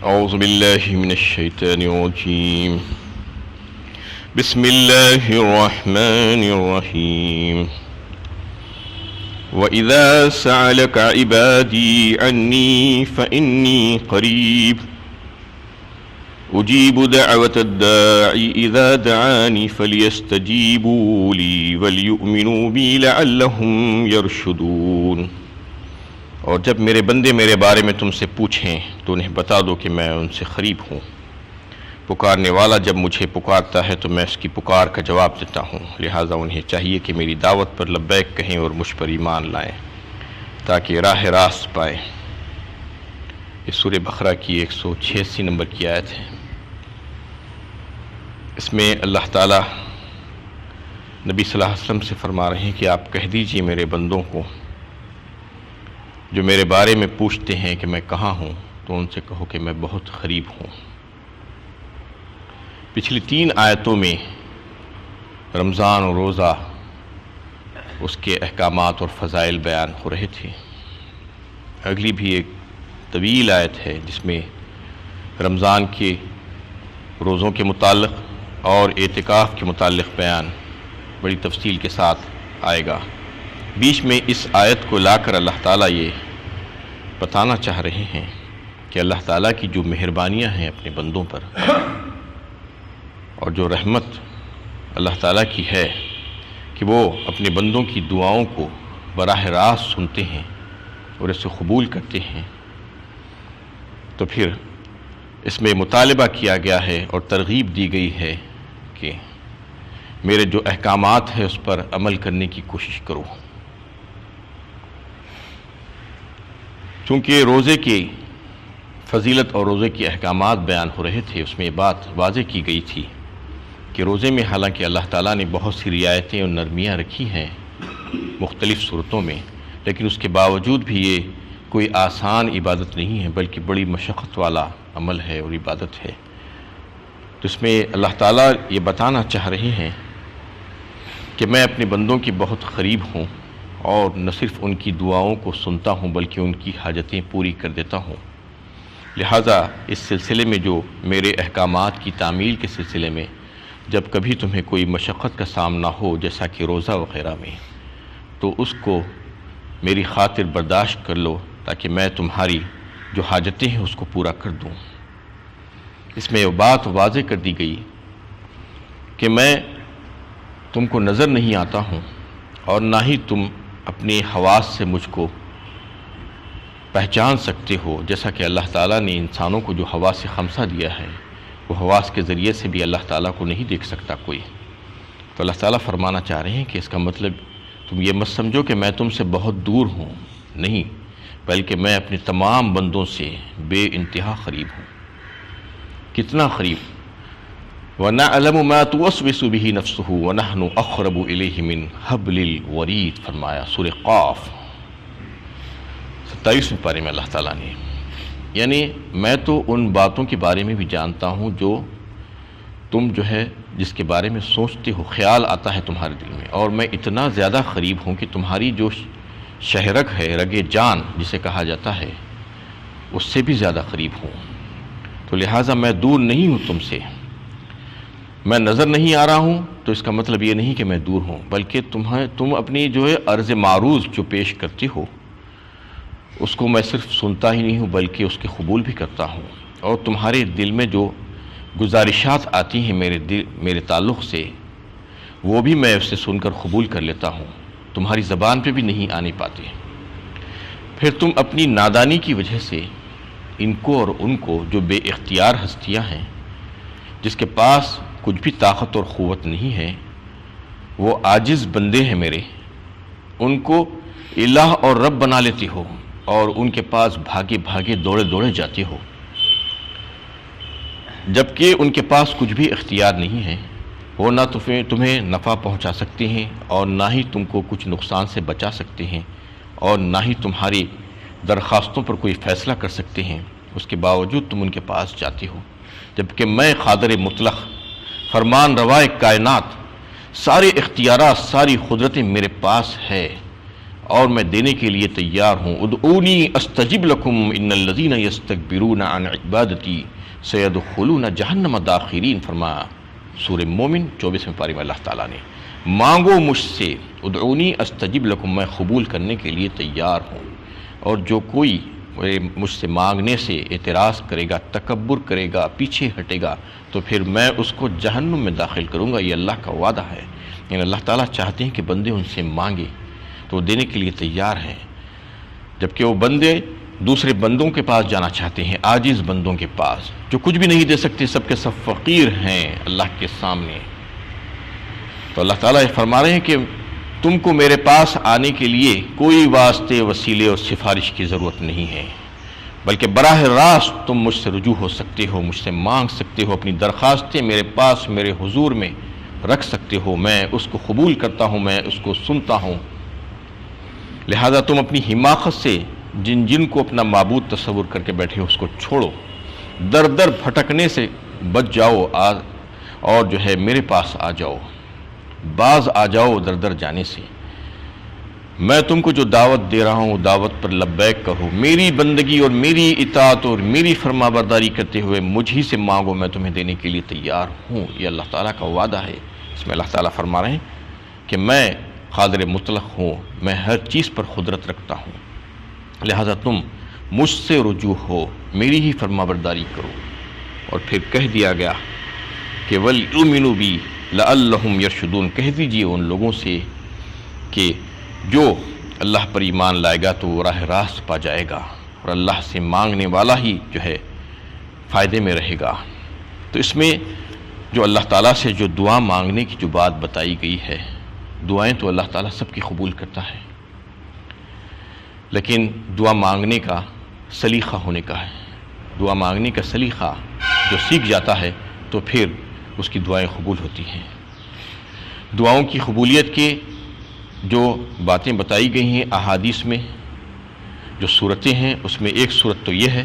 أعوذ بالله من الشيطان الرجيم. بسم الله الرحمن الرحيم. وإذا سألك عبادي عني فإني قريب أجيب دعوة الداعي إذا دعاني فليستجيبوا لي وليؤمنوا بي لعلهم يرشدون. اور جب میرے بندے میرے بارے میں تم سے پوچھیں تو انہیں بتا دو کہ میں ان سے قریب ہوں. پکارنے والا جب مجھے پکارتا ہے تو میں اس کی پکار کا جواب دیتا ہوں. لہٰذا انہیں چاہیے کہ میری دعوت پر لبیک کہیں اور مجھ پر ایمان لائیں تاکہ راہ راست پائیں. یہ سورہ بقرہ کی 186 نمبر کی آیت ہے. اس میں اللہ تعالیٰ نبی صلی اللہ علیہ وسلم سے فرما رہے ہیں کہ آپ کہہ دیجئے میرے بندوں کو جو میرے بارے میں پوچھتے ہیں کہ میں کہاں ہوں تو ان سے کہو کہ میں بہت قریب ہوں. پچھلی 3 آیتوں میں رمضان اور روزہ اس کے احکامات اور فضائل بیان ہو رہے تھے. اگلی بھی ایک طویل آیت ہے جس میں رمضان کے روزوں کے متعلق اور اعتکاف کے متعلق بیان بڑی تفصیل کے ساتھ آئے گا. بیچ میں اس آیت کو لا کر اللہ تعالیٰ یہ بتانا چاہ رہے ہیں کہ اللہ تعالیٰ کی جو مہربانیاں ہیں اپنے بندوں پر اور جو رحمت اللہ تعالیٰ کی ہے کہ وہ اپنے بندوں کی دعاؤں کو براہ راست سنتے ہیں اور اسے قبول کرتے ہیں. تو پھر اس میں مطالبہ کیا گیا ہے اور ترغیب دی گئی ہے کہ میرے جو احکامات ہیں اس پر عمل کرنے کی کوشش کرو. چونکہ روزے کی فضیلت اور روزے کے احکامات بیان ہو رہے تھے اس میں یہ بات واضح کی گئی تھی کہ روزے میں حالانکہ اللہ تعالیٰ نے بہت سی رعایتیں اور نرمیاں رکھی ہیں مختلف صورتوں میں، لیکن اس کے باوجود بھی یہ کوئی آسان عبادت نہیں ہے بلکہ بڑی مشقت والا عمل ہے اور عبادت ہے. تو اس میں اللہ تعالیٰ یہ بتانا چاہ رہے ہیں کہ میں اپنے بندوں کے بہت قریب ہوں اور نہ صرف ان کی دعاؤں کو سنتا ہوں بلکہ ان کی حاجتیں پوری کر دیتا ہوں. لہٰذا اس سلسلے میں جو میرے احکامات کی تعمیل کے سلسلے میں جب کبھی تمہیں کوئی مشقت کا سامنا ہو جیسا کہ روزہ وغیرہ میں تو اس کو میری خاطر برداشت کر لو تاکہ میں تمہاری جو حاجتیں ہیں اس کو پورا کر دوں. اس میں یہ بات واضح کر دی گئی کہ میں تم کو نظر نہیں آتا ہوں اور نہ ہی تم اپنے حواس سے مجھ کو پہچان سکتے ہو جیسا کہ اللہ تعالیٰ نے انسانوں کو جو حواس خمسہ دیا ہے وہ حواس کے ذریعے سے بھی اللہ تعالیٰ کو نہیں دیکھ سکتا کوئی. تو اللہ تعالیٰ فرمانا چاہ رہے ہیں کہ اس کا مطلب تم یہ مت سمجھو کہ میں تم سے بہت دور ہوں، نہیں، بلکہ میں اپنے تمام بندوں سے بے انتہا قریب ہوں. کتنا قریب؟ وَنَعْلَمُ مَا تُوَسْوِسُ بِهِ نَفْسُهُ وَنَحْنُ أَقْرَبُ إِلَيْهِ مِنْ حَبْلِ الْوَرِيدِ فرمایا سورہ قاف 27ویں پارے میں اللہ تعالیٰ نے. یعنی میں تو ان باتوں کے بارے میں بھی جانتا ہوں جو تم جو ہے جس کے بارے میں سوچتے ہو، خیال آتا ہے تمہارے دل میں، اور میں اتنا زیادہ قریب ہوں کہ تمہاری جو شہرگ ہے، رگ جان جسے کہا جاتا ہے، اس سے بھی زیادہ قریب ہوں. تو لہٰذا میں دور نہیں ہوں تم سے. میں نظر نہیں آ رہا ہوں تو اس کا مطلب یہ نہیں کہ میں دور ہوں بلکہ تم اپنی جو ہے عرض معروض جو پیش کرتے ہو اس کو میں صرف سنتا ہی نہیں ہوں بلکہ اس کے قبول بھی کرتا ہوں. اور تمہارے دل میں جو گزارشات آتی ہیں میرے تعلق سے وہ بھی میں اسے سن کر قبول کر لیتا ہوں. تمہاری زبان پہ بھی نہیں آنے پاتے. پھر تم اپنی نادانی کی وجہ سے ان کو اور ان کو جو بے اختیار ہستیاں ہیں جس کے پاس کچھ بھی طاقت اور قوت نہیں ہے، وہ عاجز بندے ہیں میرے، ان کو الہ اور رب بنا لیتے ہو اور ان کے پاس بھاگے بھاگے دوڑے دوڑے جاتے ہو جبکہ ان کے پاس کچھ بھی اختیار نہیں ہے. وہ نہ تمہیں نفع پہنچا سکتے ہیں اور نہ ہی تم کو کچھ نقصان سے بچا سکتے ہیں اور نہ ہی تمہاری درخواستوں پر کوئی فیصلہ کر سکتے ہیں. اس کے باوجود تم ان کے پاس جاتے ہو جبکہ میں قادر مطلق، فرمان روائے کائنات، سارے اختیارات، ساری قدرتیں میرے پاس ہے اور میں دینے کے لیے تیار ہوں۔ ادعونی استجب لکم ان الذین یستکبرون عن عبادتی سیدخلون جہنم داخرین، فرمایا سورہ مومن 24ویں پارے میں اللہ تعالیٰ نے، مانگو مجھ سے، ادعونی استجب لکم، میں قبول کرنے کے لیے تیار ہوں، اور جو کوئی مجھ سے مانگنے سے اعتراض کرے گا، تکبر کرے گا، پیچھے ہٹے گا، تو پھر میں اس کو جہنم میں داخل کروں گا۔ یہ اللہ کا وعدہ ہے۔ یعنی اللہ تعالیٰ چاہتے ہیں کہ بندے ان سے مانگے تو وہ دینے کے لیے تیار ہیں، جبکہ وہ بندے دوسرے بندوں کے پاس جانا چاہتے ہیں، عاجز بندوں کے پاس جو کچھ بھی نہیں دے سکتے، سب کے سب فقیر ہیں اللہ کے سامنے۔ تو اللہ تعالیٰ یہ فرما رہے ہیں کہ تم کو میرے پاس آنے کے لیے کوئی واسطے، وسیلے اور سفارش کی ضرورت نہیں ہے، بلکہ براہ راست تم مجھ سے رجوع ہو سکتے ہو، مجھ سے مانگ سکتے ہو، اپنی درخواستیں میرے پاس میرے حضور میں رکھ سکتے ہو، میں اس کو قبول کرتا ہوں، میں اس کو سنتا ہوں۔ لہذا تم اپنی حماقت سے جن کو اپنا معبود تصور کر کے بیٹھے ہو اس کو چھوڑو، در در بھٹکنے سے بچ جاؤ، اور جو ہے میرے پاس آ جاؤ، باز آ جاؤ در در جانے سے۔ میں تم کو جو دعوت دے رہا ہوں دعوت پر لبیک کہو، میری بندگی اور میری اطاعت اور میری فرما برداری کرتے ہوئے مجھ ہی سے مانگو، میں تمہیں دینے کے لیے تیار ہوں۔ یہ اللہ تعالیٰ کا وعدہ ہے۔ اس میں اللہ تعالیٰ فرما رہے ہیں کہ میں قادر مطلق ہوں، میں ہر چیز پر قدرت رکھتا ہوں، لہذا تم مجھ سے رجوع ہو، میری ہی فرما برداری کرو۔ اور پھر کہہ دیا گیا کہ وَلْيُؤْمِنُوا بِي لَعَلَّهُمْ يَرْشُدُونَ، کہہ دیجئے ان لوگوں سے کہ جو اللہ پر ایمان لائے گا تو وہ راہ راست پا جائے گا، اور اللہ سے مانگنے والا ہی جو ہے فائدے میں رہے گا۔ تو اس میں جو اللہ تعالیٰ سے جو دعا مانگنے کی جو بات بتائی گئی ہے، دعائیں تو اللہ تعالیٰ سب کی قبول کرتا ہے، لیکن دعا مانگنے کا سلیقہ ہونے کا ہے۔ دعا مانگنے کا سلیقہ جو سیکھ جاتا ہے تو پھر اس کی دعائیں قبول ہوتی ہیں۔ دعاؤں کی قبولیت کے جو باتیں بتائی گئی ہیں احادیث میں، جو صورتیں ہیں، اس میں ایک صورت تو یہ ہے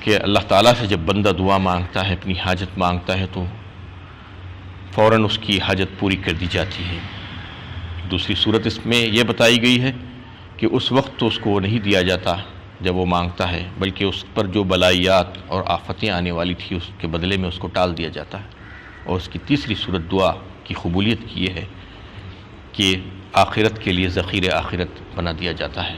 کہ اللہ تعالیٰ سے جب بندہ دعا مانگتا ہے، اپنی حاجت مانگتا ہے، تو فوراً اس کی حاجت پوری کر دی جاتی ہے۔ دوسری صورت اس میں یہ بتائی گئی ہے کہ اس وقت تو اس کو نہیں دیا جاتا جب وہ مانگتا ہے، بلکہ اس پر جو بلائیات اور آفتیں آنے والی تھی اس کے بدلے میں اس کو ٹال دیا جاتا ہے۔ اور اس کی تیسری صورت دعا کی قبولیت کی یہ ہے کہ آخرت کے لیے ذخیر آخرت بنا دیا جاتا ہے۔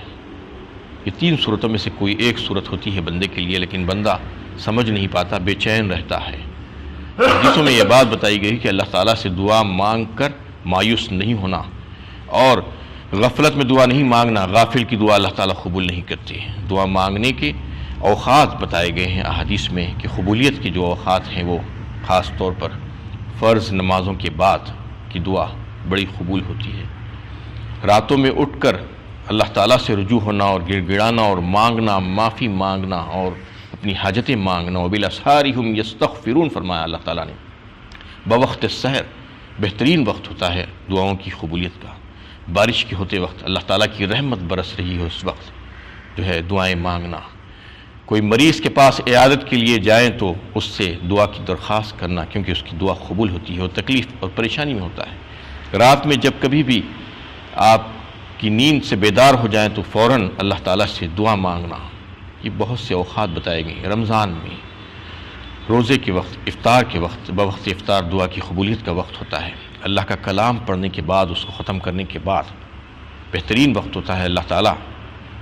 یہ تین صورتوں میں سے کوئی ایک صورت ہوتی ہے بندے کے لیے، لیکن بندہ سمجھ نہیں پاتا، بے چین رہتا ہے۔ حدیثوں میں یہ بات بتائی گئی کہ اللہ تعالیٰ سے دعا مانگ کر مایوس نہیں ہونا، اور غفلت میں دعا نہیں مانگنا، غافل کی دعا اللہ تعالیٰ قبول نہیں کرتے۔ دعا مانگنے کے اوقات بتائے گئے ہیں احادیث میں کہ قبولیت کے جو اوقات ہیں وہ خاص طور پر فرض نمازوں کے بعد کی دعا بڑی قبول ہوتی ہے۔ راتوں میں اٹھ کر اللہ تعالیٰ سے رجوع ہونا اور گڑ گڑانا اور مانگنا، معافی مانگنا اور اپنی حاجتیں مانگنا، وبالاسحار هم یستغفرون، فرمایا اللہ تعالیٰ نے۔ بوقت سحر بہترین وقت ہوتا ہے دعاؤں کی قبولیت کا۔ بارش کے ہوتے وقت اللہ تعالیٰ کی رحمت برس رہی ہے، اس وقت جو ہے دعائیں مانگنا۔ کوئی مریض کے پاس عیادت کے لیے جائیں تو اس سے دعا کی درخواست کرنا، کیونکہ اس کی دعا قبول ہوتی ہے، اور تکلیف اور پریشانی میں ہوتا ہے۔ رات میں جب کبھی بھی آپ کی نیند سے بیدار ہو جائیں تو فوراً اللہ تعالیٰ سے دعا مانگنا۔ یہ بہت سے اوقات بتائے گئے۔ رمضان میں روزے کے وقت، افطار کے وقت، بوقت افطار دعا کی قبولیت کا وقت ہوتا ہے۔ اللہ کا کلام پڑھنے کے بعد، اس کو ختم کرنے کے بعد بہترین وقت ہوتا ہے، اللہ تعالیٰ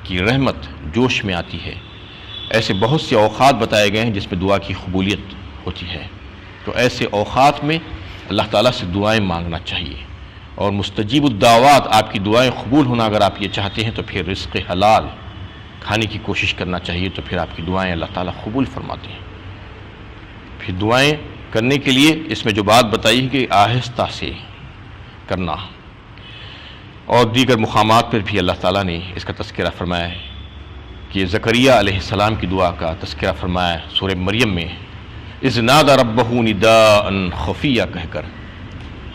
کی رحمت جوش میں آتی ہے۔ ایسے بہت سے اوقات بتائے گئے ہیں جس میں دعا کی قبولیت ہوتی ہے۔ تو ایسے اوقات میں اللہ تعالیٰ سے دعائیں مانگنا چاہیے، اور مستجیب الدعوات، آپ کی دعائیں قبول ہونا اگر آپ یہ چاہتے ہیں تو پھر رزق حلال کھانے کی کوشش کرنا چاہیے، تو پھر آپ کی دعائیں اللہ تعالیٰ قبول فرماتے ہیں۔ پھر دعائیں کرنے کے لیے اس میں جو بات بتائی ہے کہ آہستہ سے کرنا، اور دیگر مقامات پر بھی اللہ تعالیٰ نے اس کا تذکرہ فرمایا ہے کہ زکریہ علیہ السلام کی دعا کا تذکرہ فرمایا ہے سورہ مریم میں، اذ نادى ربہ نداء خفیہ، کہہ کر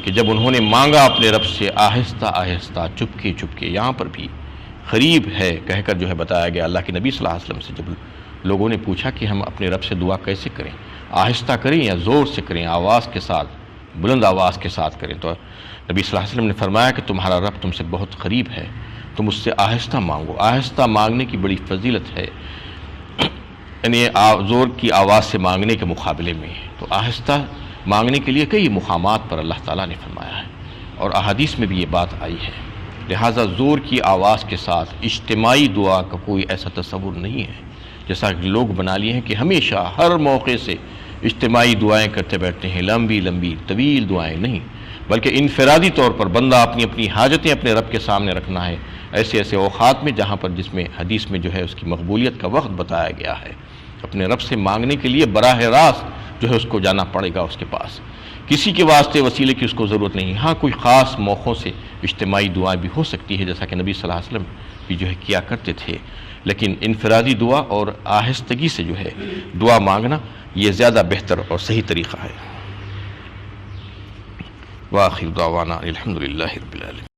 کہ جب انہوں نے مانگا اپنے رب سے آہستہ آہستہ، چپکے چپکے، یہاں پر بھی قریب ہے کہہ کر جو ہے بتایا گیا۔ اللہ کے نبی صلی اللہ علیہ وسلم سے جب لوگوں نے پوچھا کہ ہم اپنے رب سے دعا کیسے کریں، آہستہ کریں یا زور سے کریں، آواز کے ساتھ، بلند آواز کے ساتھ کریں، تو نبی صلی اللہ علیہ وسلم نے فرمایا کہ تمہارا رب تم سے بہت قریب ہے، تم اس سے آہستہ مانگو۔ آہستہ مانگنے کی بڑی فضیلت ہے، یعنی زور کی آواز سے مانگنے کے مقابلے میں۔ تو آہستہ مانگنے کے لیے کئی مقامات پر اللہ تعالیٰ نے فرمایا ہے، اور احادیث میں بھی یہ بات آئی ہے۔ لہٰذا زور کی آواز کے ساتھ اجتماعی دعا کا کوئی ایسا تصور نہیں ہے جیسا کہ لوگ بنا لیے ہیں کہ ہمیشہ ہر موقع سے اجتماعی دعائیں کرتے بیٹھتے ہیں، لمبی لمبی طویل دعائیں نہیں، بلکہ انفرادی طور پر بندہ اپنی اپنی حاجتیں اپنے رب کے سامنے رکھنا ہے، ایسے اوقات میں جہاں پر جس میں حدیث میں جو ہے اس کی مقبولیت کا وقت بتایا گیا ہے۔ اپنے رب سے مانگنے کے لیے براہ راست جو ہے اس کو جانا پڑے گا اس کے پاس، کسی کے واسطے وسیلے کی اس کو ضرورت نہیں۔ ہاں کوئی خاص موقعوں سے اجتماعی دعائیں بھی ہو سکتی ہے، جیسا کہ نبی صلی اللہ علیہ وسلم بھی جو ہے کیا کرتے تھے، لیکن انفرادی دعا اور آہستگی سے جو ہے دعا مانگنا یہ زیادہ بہتر اور صحیح طریقہ ہے۔ وآخر دعوانا الحمدللہ رب العالمین۔